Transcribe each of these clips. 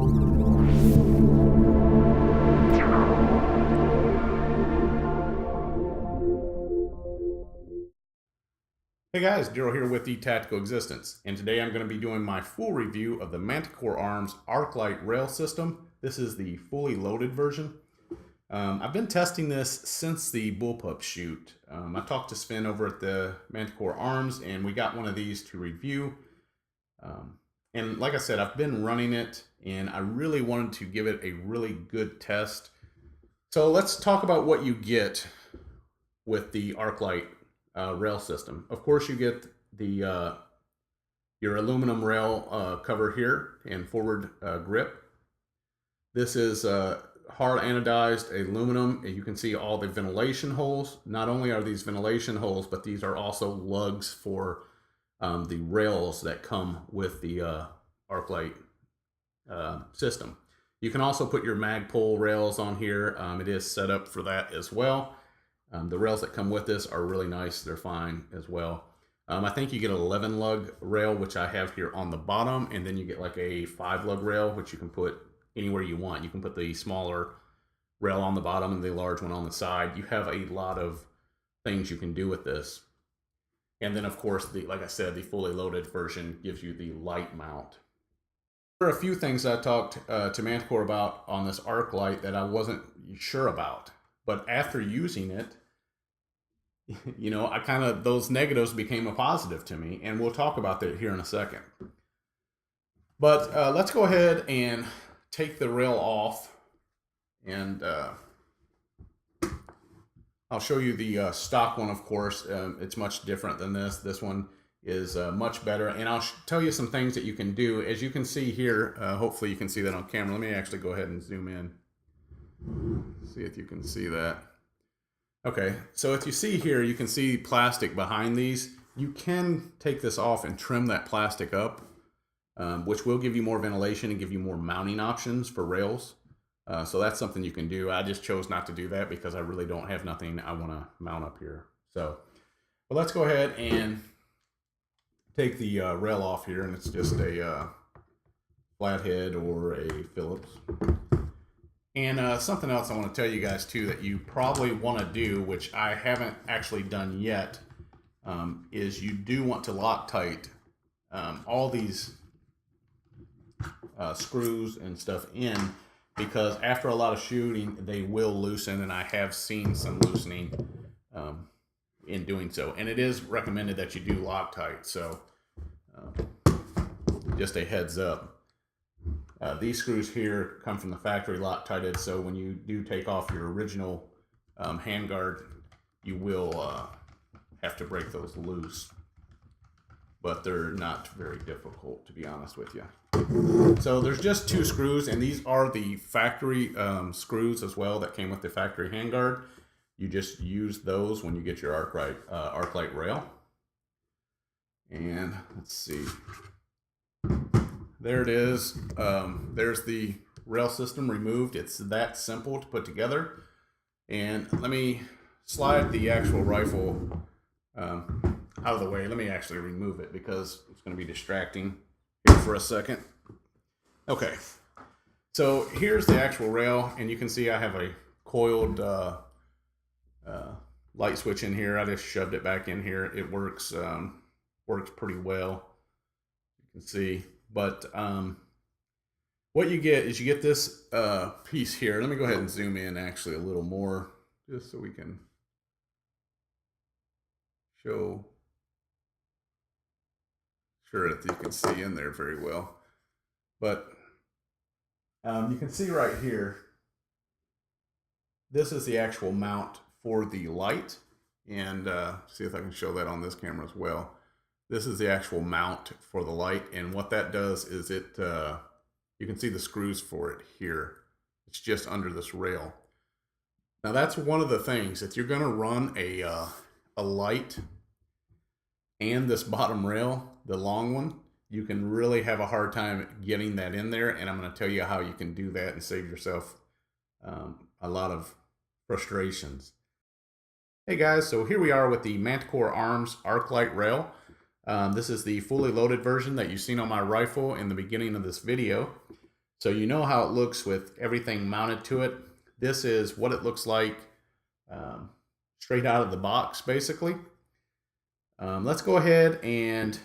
Hey guys, Daryl here with the Tactical Existence, and today I'm going to be doing my full review of the Manticore Arms ARClight Rail System. This is the fully loaded version. I've been testing this since the bullpup shoot. I talked to Sven over at the Manticore Arms, and we got one of these to review. And like I said, I've been running it, and I really wanted to give it a really good test. So let's talk about what you get with the ARClight rail system. Of course, you get the your aluminum rail cover here and forward grip. This is hard anodized aluminum, and you can see all the ventilation holes. Not only are these ventilation holes, but these are also lugs for the rails that come with the ARClight system. You can also put your Magpul rails on here. It is set up for that as well. The rails that come with this are really nice. They're fine as well. I think you get an 11 lug rail, which I have here on the bottom, and then you get like a 5 lug rail, which you can put anywhere you want. You can put the smaller rail on the bottom and the large one on the side. You have a lot of things you can do with this. And then of course, like I said, the fully loaded version gives you the light mount. There are a few things I talked to Manticore about on this ARClight that I wasn't sure about. But after using it, you know, those negatives became a positive to me, and we'll talk about that here in a second. But let's go ahead and take the rail off, and I'll show you the stock one, of course. It's much different than this. This one is much better, and I'll tell you some things that you can do. As you can see here, hopefully you can see that on camera. Let me actually go ahead and zoom in. See if you can see that. Okay, so if you see here, you can see plastic behind these. You can take this off and trim that plastic up, which will give you more ventilation and give you more mounting options for rails. So that's something you can do. I just chose not to do that because I really don't have nothing I want to mount up here. So, but let's go ahead and take the rail off here, and it's just a flathead or a Phillips. And something else I want to tell you guys too that you probably want to do, which I haven't actually done yet, is you do want to Loctite all these screws and stuff in, because after a lot of shooting they will loosen, and I have seen some loosening in doing so. And it is recommended that you do Loctite, so just a heads up. These screws here come from the factory Loctited, so when you do take off your original handguard, you will have to break those loose. But they're not very difficult, to be honest with you. So there's just 2 screws, and these are the factory screws as well that came with the factory handguard. You just use those when you get your ARClight rail. And let's see. There it is. There's the rail system removed. It's that simple to put together. And let me slide the actual rifle out of the way. Let me actually remove it because it's going to be distracting here for a second. Okay, so here's the actual rail, and you can see I have a coiled light switch in here. I just shoved it back in here. It works pretty well. You can see. But what you get is you get this piece here. Let me go ahead and zoom in actually a little more, just so we can show sure that you can see in there very well. But you can see right here, this is the actual mount for the light. And see if I can show that on this camera as well. This is the actual mount for the light, and what that does is it, you can see the screws for it here. It's just under this rail. Now that's one of the things, if you're gonna run a light and this bottom rail, the long one, you can really have a hard time getting that in there, and I'm gonna tell you how you can do that and save yourself a lot of frustrations. Hey guys, so here we are with the Manticore Arms ARClight rail. This is the fully loaded version that you've seen on my rifle in the beginning of this video. So you know how it looks with everything mounted to it. This is what it looks like straight out of the box, basically. Let's go ahead and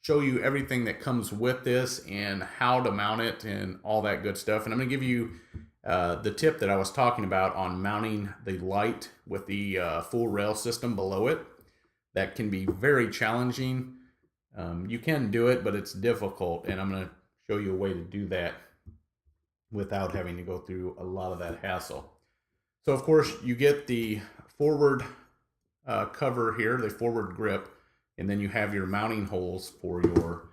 show you everything that comes with this and how to mount it and all that good stuff. And I'm going to give you the tip that I was talking about on mounting the light with the full rail system below it. That can be very challenging. You can do it, but it's difficult, and I'm going to show you a way to do that without having to go through a lot of that hassle. So of course you get the forward cover here, the forward grip, and then you have your mounting holes for your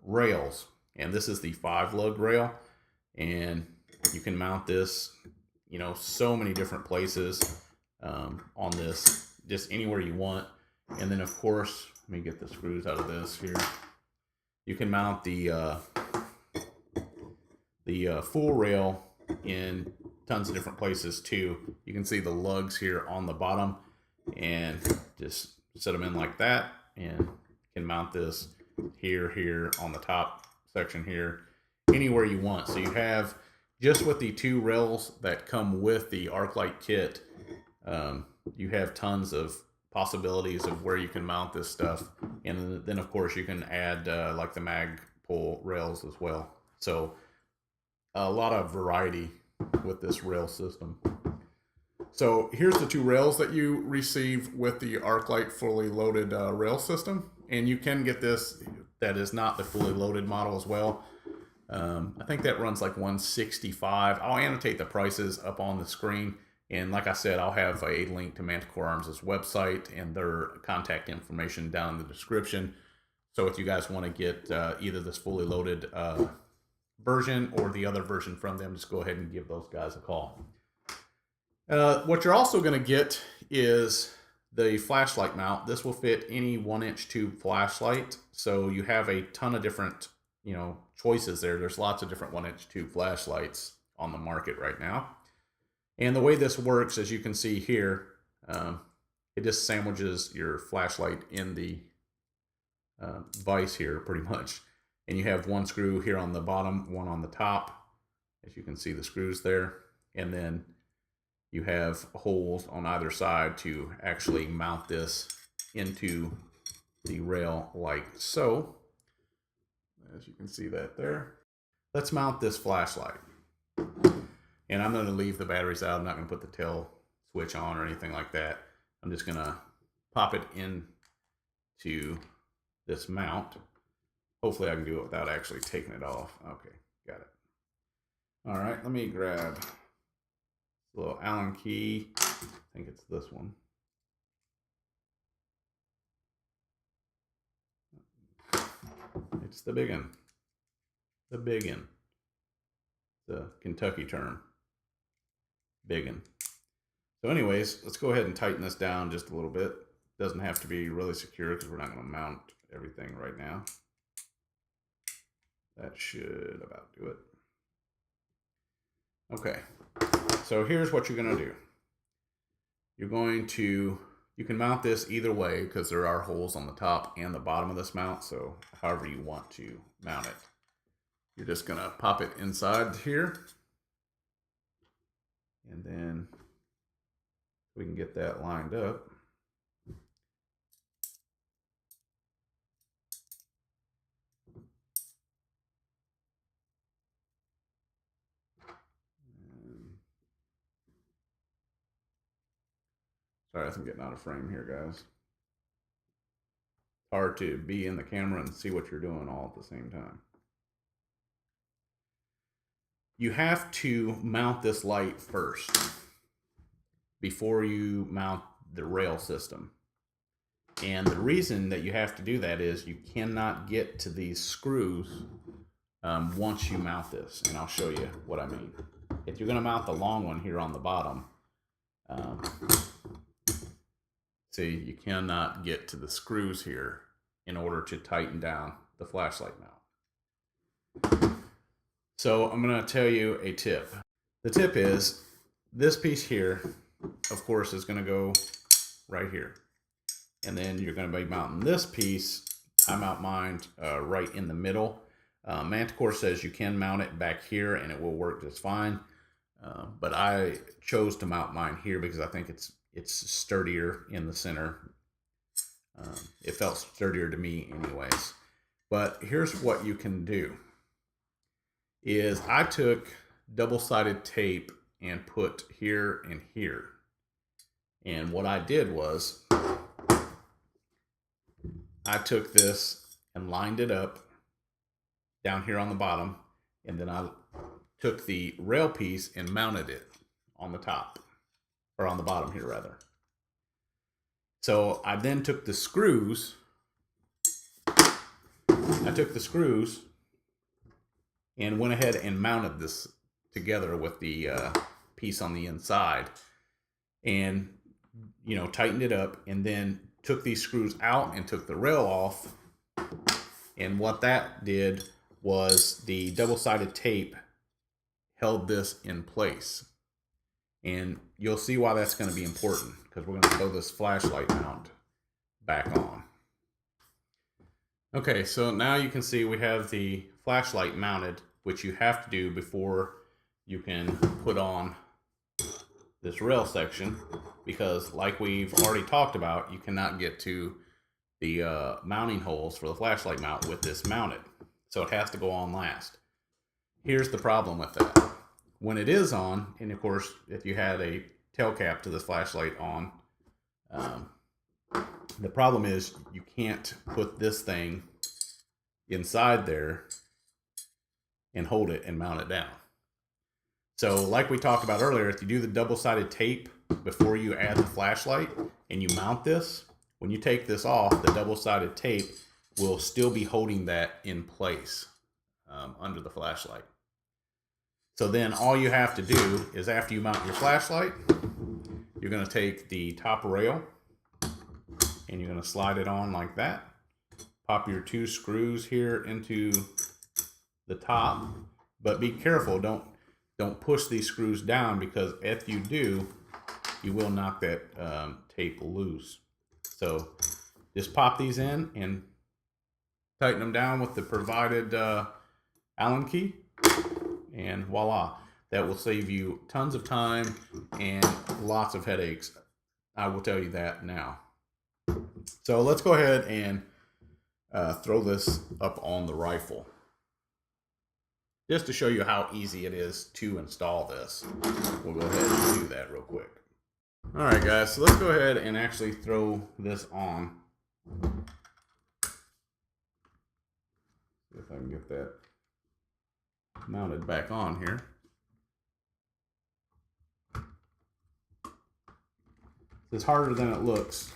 rails. And this is the 5 lug rail, and you can mount this, you know, so many different places on this, just anywhere you want. And then of course, let me get the screws out of this here. You can mount the full rail in tons of different places too. You can see the lugs here on the bottom, and just set them in like that, and you can mount this here on the top section here, anywhere you want. So you have, just with the 2 rails that come with the ARClight kit, you have tons of possibilities of where you can mount this stuff. And then of course you can add like the mag pull rails as well. So a lot of variety with this rail system. So here's the 2 rails that you receive with the ARClight fully loaded rail system. And you can get this that is not the fully loaded model as well. I think that runs like $165. I'll annotate the prices up on the screen. And like I said, I'll have a link to Manticore Arms' website and their contact information down in the description. So if you guys want to get either this fully loaded version or the other version from them, just go ahead and give those guys a call. What you're also going to get is the flashlight mount. This will fit any 1-inch tube flashlight. So you have a ton of different, you know, choices there. There's lots of different 1-inch tube flashlights on the market right now. And the way this works, as you can see here, it just sandwiches your flashlight in the vise here pretty much. And you have 1 screw here on the bottom, 1 on the top, as you can see the screws there. And then you have holes on either side to actually mount this into the rail like so. As you can see that there. Let's mount this flashlight. And I'm going to leave the batteries out. I'm not going to put the tail switch on or anything like that. I'm just going to pop it into this mount. Hopefully I can do it without actually taking it off. Okay, got it. All right, let me grab a little Allen key. I think it's this one. It's the big one. The big one. The Kentucky term. Big one. So anyways, let's go ahead and tighten this down just a little bit. Doesn't have to be really secure because we're not going to mount everything right now. That should about do it. Okay, so here's what you're going to do. You're going to, you can mount this either way because there are holes on the top and the bottom of this mount, so however you want to mount it. You're just going to pop it inside here. And then we can get that lined up. Sorry, I'm getting out of frame here, guys. Hard to be in the camera and see what you're doing all at the same time. You have to mount this light first before you mount the rail system. And the reason that you have to do that is you cannot get to these screws once you mount this. And I'll show you what I mean. If you're going to mount the long one here on the bottom, see, you cannot get to the screws here in order to tighten down the flashlight mount. So I'm going to tell you a tip. The tip is this piece here, of course, is going to go right here. And then you're going to be mounting this piece. I mount mine right in the middle. Manticore says you can mount it back here and it will work just fine. But I chose to mount mine here because I think it's sturdier in the center. It felt sturdier to me anyways. But here's what you can do. Is I took double-sided tape and put here and here. And what I did was I took this and lined it up down here on the bottom, and then I took the rail piece and mounted it on the top, or on the bottom here rather. So I then took the screws, and went ahead and mounted this together with the piece on the inside, and tightened it up, and then took these screws out and took the rail off. And what that did was the double-sided tape held this in place. And you'll see why that's going to be important, because we're going to throw this flashlight mount back on. Okay, so now you can see we have the flashlight mounted, which you have to do before you can put on this rail section, because like we've already talked about, you cannot get to the mounting holes for the flashlight mount with this mounted. So it has to go on last. Here's the problem with that. When it is on, and of course, if you had a tail cap to this flashlight on, the problem is you can't put this thing inside there and hold it and mount it down. So like we talked about earlier, if you do the double-sided tape before you add the flashlight and you mount this, when you take this off, the double-sided tape will still be holding that in place under the flashlight. So then all you have to do is, after you mount your flashlight, you're going to take the top rail and you're going to slide it on like that. Pop your 2 screws here into the top, but be careful, don't push these screws down, because if you do, you will knock that tape loose. So just pop these in and tighten them down with the provided Allen key, and voila, that will save you tons of time and lots of headaches. I will tell you that now. So let's go ahead and throw this up on the rifle, just to show you how easy it is to install this. We'll go ahead and do that real quick. All right, guys, so let's go ahead and actually throw this on. See if I can get that mounted back on here. It's harder than it looks.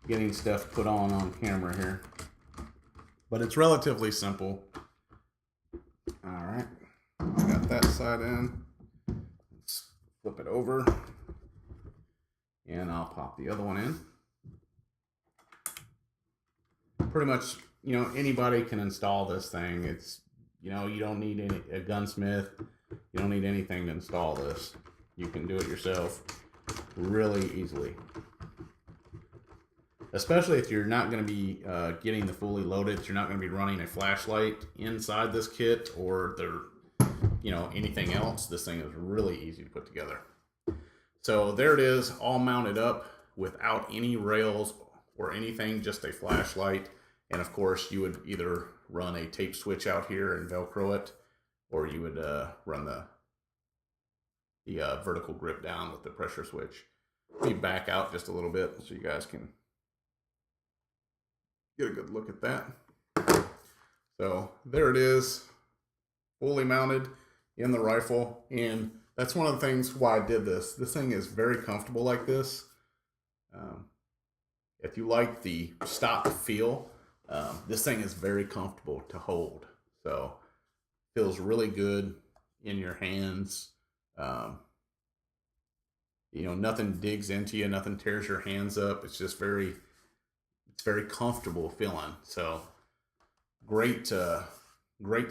Getting stuff put on camera here, but it's relatively simple. All right, I got that side in. Let's flip it over, and I'll pop the other one in. Pretty much, anybody can install this thing. It's, you don't need a gunsmith. You don't need anything to install this. You can do it yourself really easily. Especially if you're not going to be getting the fully loaded, if you're not going to be running a flashlight inside this kit, or anything else. This thing is really easy to put together. So there it is, all mounted up without any rails or anything, just a flashlight. And of course, you would either run a tape switch out here and Velcro it, or you would run the vertical grip down with the pressure switch. Let me back out just a little bit so you guys can get a good look at that. So there it is, fully mounted in the rifle. And that's one of the things why I did this. This thing is very comfortable like this. If you like the stock feel, this thing is very comfortable to hold. So feels really good in your hands. Nothing digs into you, nothing tears your hands up. It's just very comfortable feeling. So great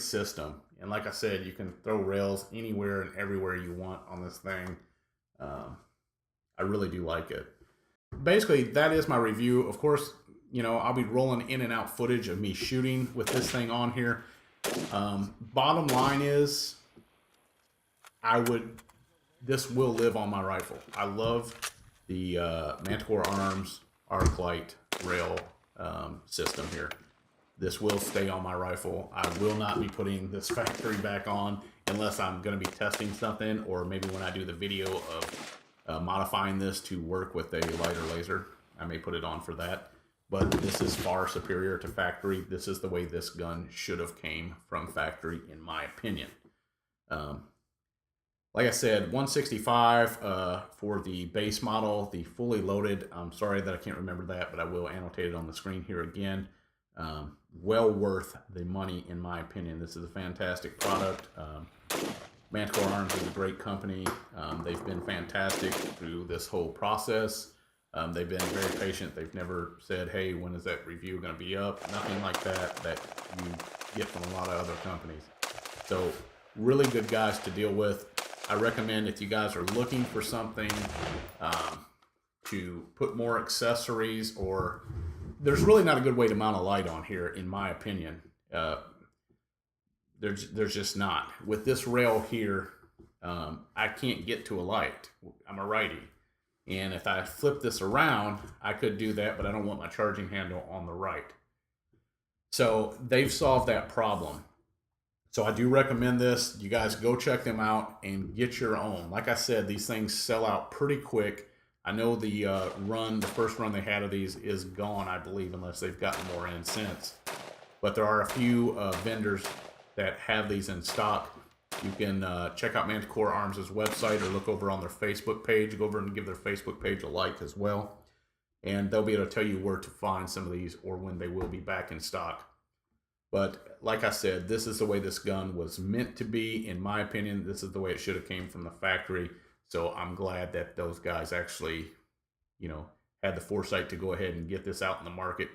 system. And like I said, you can throw rails anywhere and everywhere you want on this thing. I really do like it. Basically, that is my review. Of course, you know, I'll be rolling in and out footage of me shooting with this thing on here. Bottom line is, this will live on my rifle. I love the Manticore Arms ARClight Rail system here. This will stay on my rifle. I will not be putting this factory back on unless I'm going to be testing something, or maybe when I do the video of modifying this to work with a lighter laser, I may put it on for that. But this is far superior to factory. This is the way this gun should have came from factory, in my opinion. Like I said, 165 for the base model, the fully loaded. I'm sorry that I can't remember that, but I will annotate it on the screen here again. Well worth the money, in my opinion. This is a fantastic product. Manticore Arms is a great company. They've been fantastic through this whole process. They've been very patient. They've never said, hey, when is that review going to be up? Nothing like that you get from a lot of other companies. So really good guys to deal with. I recommend, if you guys are looking for something to put more accessories, or there's really not a good way to mount a light on here, in my opinion. There's just not. With this rail here, I can't get to a light. I'm a righty. And if I flip this around, I could do that, but I don't want my charging handle on the right. So they've solved that problem. So I do recommend this. You guys go check them out and get your own. Like I said, these things sell out pretty quick. I know the first run they had of these is gone, I believe, unless they've gotten more in since. But there are a few vendors that have these in stock. You can check out Manticore Arms' website, or look over on their Facebook page. Go over and give their Facebook page a like as well. And they'll be able to tell you where to find some of these, or when they will be back in stock. But like I said, this is the way this gun was meant to be. In my opinion, this is the way it should have came from the factory. So I'm glad that those guys actually, you know, had the foresight to go ahead and get this out in the market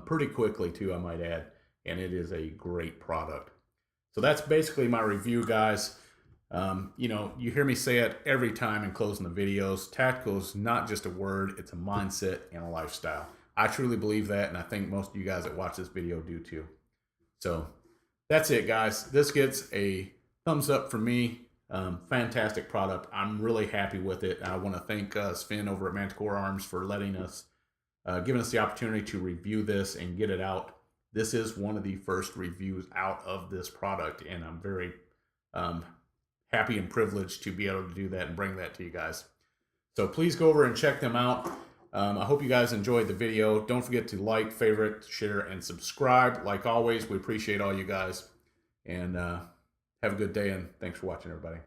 pretty quickly too, I might add. And it is a great product. So that's basically my review, guys. You know, you hear me say it every time in closing the videos. Tactical is not just a word, it's a mindset and a lifestyle. I truly believe that, and I think most of you guys that watch this video do too. So that's it, guys. This gets a thumbs up from me. Fantastic product. I'm really happy with it. I want to thank Sven over at Manticore Arms for letting us, giving us the opportunity to review this and get it out. This is one of the first reviews out of this product, and I'm very happy and privileged to be able to do that and bring that to you guys. So please go over and check them out. I hope you guys enjoyed the video. Don't forget to like, favorite, share, and subscribe. Like always, we appreciate all you guys. And have a good day, and thanks for watching, everybody.